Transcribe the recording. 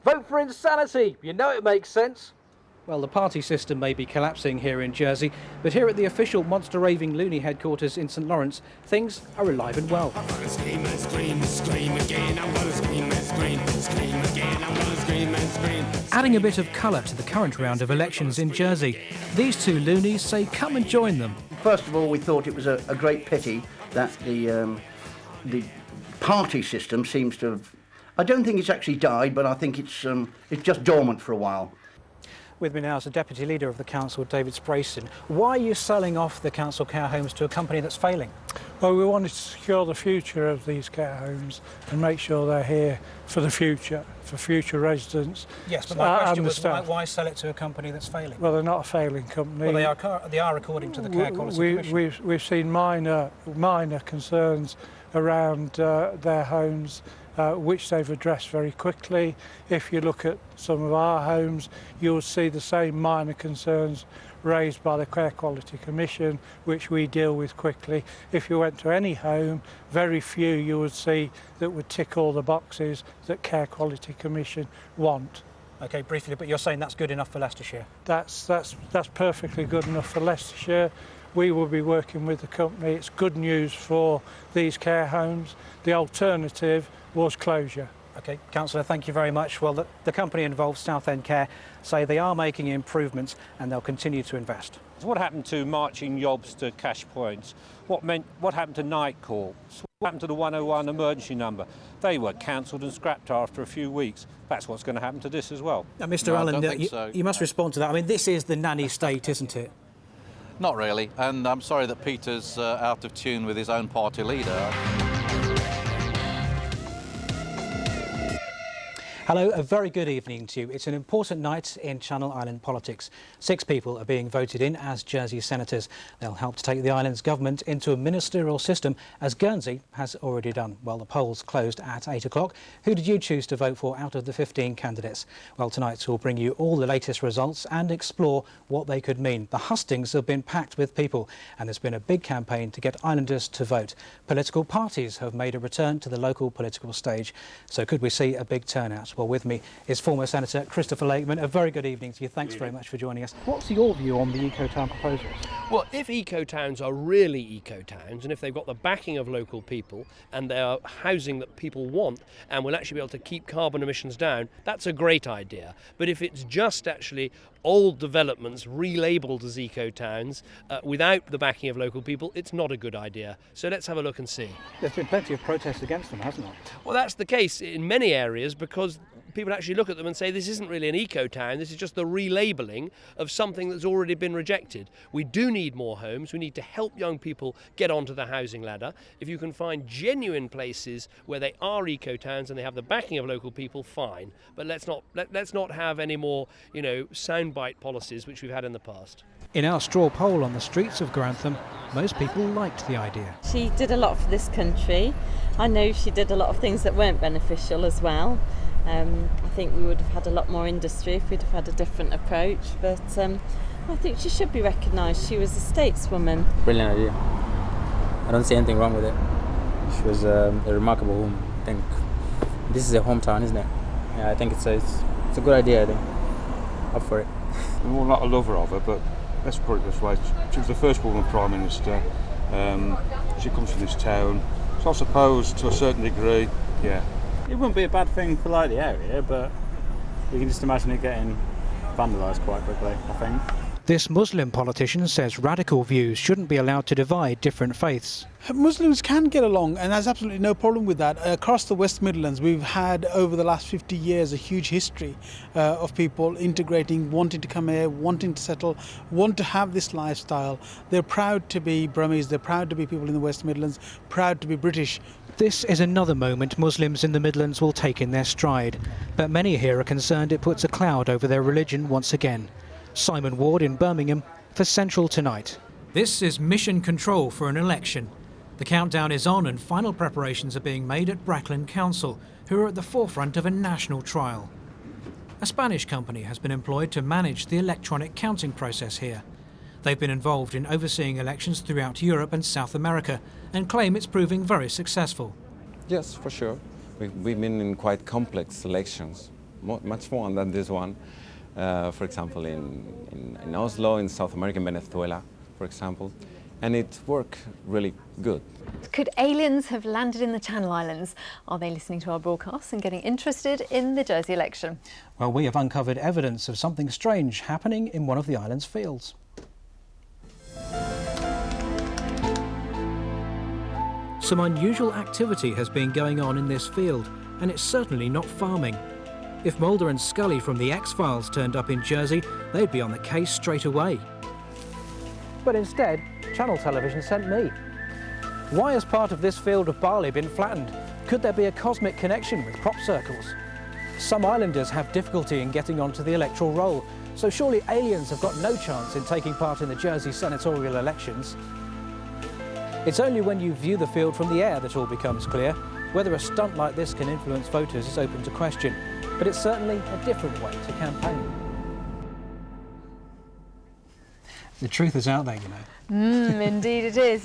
Vote for insanity. You know it makes sense. Well, the party system may be collapsing here in Jersey, but here at the official Monster Raving Loony headquarters in St Lawrence, things are alive and well. I'm gonna scream and scream, scream again. I'm gonna scream and scream, scream again. I'm gonna scream and scream. Adding a bit of colour to the current round of elections in Jersey, these two loonies say come and join them. First of all, we thought it was a great pity that the party system seems to have... I don't think it's actually died, but I think it's just dormant for a while. With me now is the Deputy Leader of the Council, David Sprayson. Why are you selling off the council care homes to a company that's failing? Well, we wanted to secure the future of these care homes and make sure they're here for the future, for future residents. Yes, but my question was why sell it to a company that's failing? Well, they're not a failing company. Well, they are according to the Care Quality Commission. We've seen minor concerns around their homes, which they've addressed very quickly. If you look at some of our homes, you'll see the same minor concerns raised by the Care Quality Commission, which we deal with quickly. If you went to any home, very few you would see that would tick all the boxes that Care Quality Commission want. OK, briefly, but you're saying that's good enough for Leicestershire? That's perfectly good enough for Leicestershire. We will be working with the company. It's good news for these care homes. The alternative was closure. OK, Councillor, thank you very much. Well, the company involved, Southend Care, say they are making improvements and they'll continue to invest. So what happened to marching yobs to cash points? What happened to night calls? What happened to the 101 emergency number? They were cancelled and scrapped after a few weeks. That's what's going to happen to this as well. Now, Mr. Allen, you must respond to that. I mean, this is the nanny state, isn't it? Not really, and I'm sorry that Peter's out of tune with his own party leader. Hello, a very good evening to you. It's an important night in Channel Island politics. 6 people are being voted in as Jersey senators. They'll help to take the island's government into a ministerial system, as Guernsey has already done. Well, the polls closed at 8 o'clock. Who did you choose to vote for out of the 15 candidates? Well, tonight we'll bring you all the latest results and explore what they could mean. The hustings have been packed with people, and there's been a big campaign to get islanders to vote. Political parties have made a return to the local political stage. So could we see a big turnout? Well, with me is former Senator Christopher Lakeman. A very good evening to you. Thanks very much for joining us. What's your view on the eco-town proposals? Well, if eco-towns are really eco-towns, and if they've got the backing of local people and they are housing that people want and will actually be able to keep carbon emissions down, that's a great idea. But if it's just actually old developments relabelled as eco-towns without the backing of local people, it's not a good idea. So let's have a look and see. There's been plenty of protests against them, hasn't there? Well, that's the case in many areas, because people actually look at them and say this isn't really an eco-town, this is just the relabelling of something that's already been rejected. We do need more homes, we need to help young people get onto the housing ladder. If you can find genuine places where they are eco-towns and they have the backing of local people, fine. But let's not have any more, soundbite policies which we've had in the past. In our straw poll on the streets of Grantham, most people liked the idea. She did a lot for this country. I know she did a lot of things that weren't beneficial as well. I think we would have had a lot more industry if we'd have had a different approach, but I think she should be recognised. She was a stateswoman. Brilliant idea. I don't see anything wrong with it. She was a remarkable woman. I think this is her hometown, isn't it? Yeah, I think it's a good idea, I think. Up for it. I'm not a lover of her, but let's put it this way. She was the first woman Prime Minister. She comes from this town. So I suppose, to a certain degree, yeah. It wouldn't be a bad thing for the area, but you can just imagine it getting vandalised quite quickly, I think. This Muslim politician says radical views shouldn't be allowed to divide different faiths. Muslims can get along, and there's absolutely no problem with that. Across the West Midlands, we've had over the last 50 years a huge history of people integrating, wanting to come here, wanting to settle, want to have this lifestyle. They're proud to be Burmese, they're proud to be people in the West Midlands, proud to be British. This is another moment Muslims in the Midlands will take in their stride, but many here are concerned it puts a cloud over their religion once again. Simon Ward in Birmingham for Central Tonight. This is mission control for an election. The countdown is on and final preparations are being made at Brackland Council, who are at the forefront of a national trial. A Spanish company has been employed to manage the electronic counting process here. They've been involved in overseeing elections throughout Europe and South America and claim it's proving very successful. Yes, for sure. We've been in quite complex elections. much more than this one. For example, in Oslo, in South American Venezuela, for example, and it worked really good. Could aliens have landed in the Channel Islands? Are they listening to our broadcasts and getting interested in the Jersey election? Well, we have uncovered evidence of something strange happening in one of the island's fields. Some unusual activity has been going on in this field, and it's certainly not farming. If Mulder and Scully from the X-Files turned up in Jersey, they'd be on the case straight away. But instead, Channel Television sent me. Why has part of this field of barley been flattened? Could there be a cosmic connection with crop circles? Some islanders have difficulty in getting onto the electoral roll, so surely aliens have got no chance in taking part in the Jersey senatorial elections. It's only when you view the field from the air that all becomes clear. Whether a stunt like this can influence voters is open to question, but it's certainly a different way to campaign. The truth is out there, you know. Indeed it is.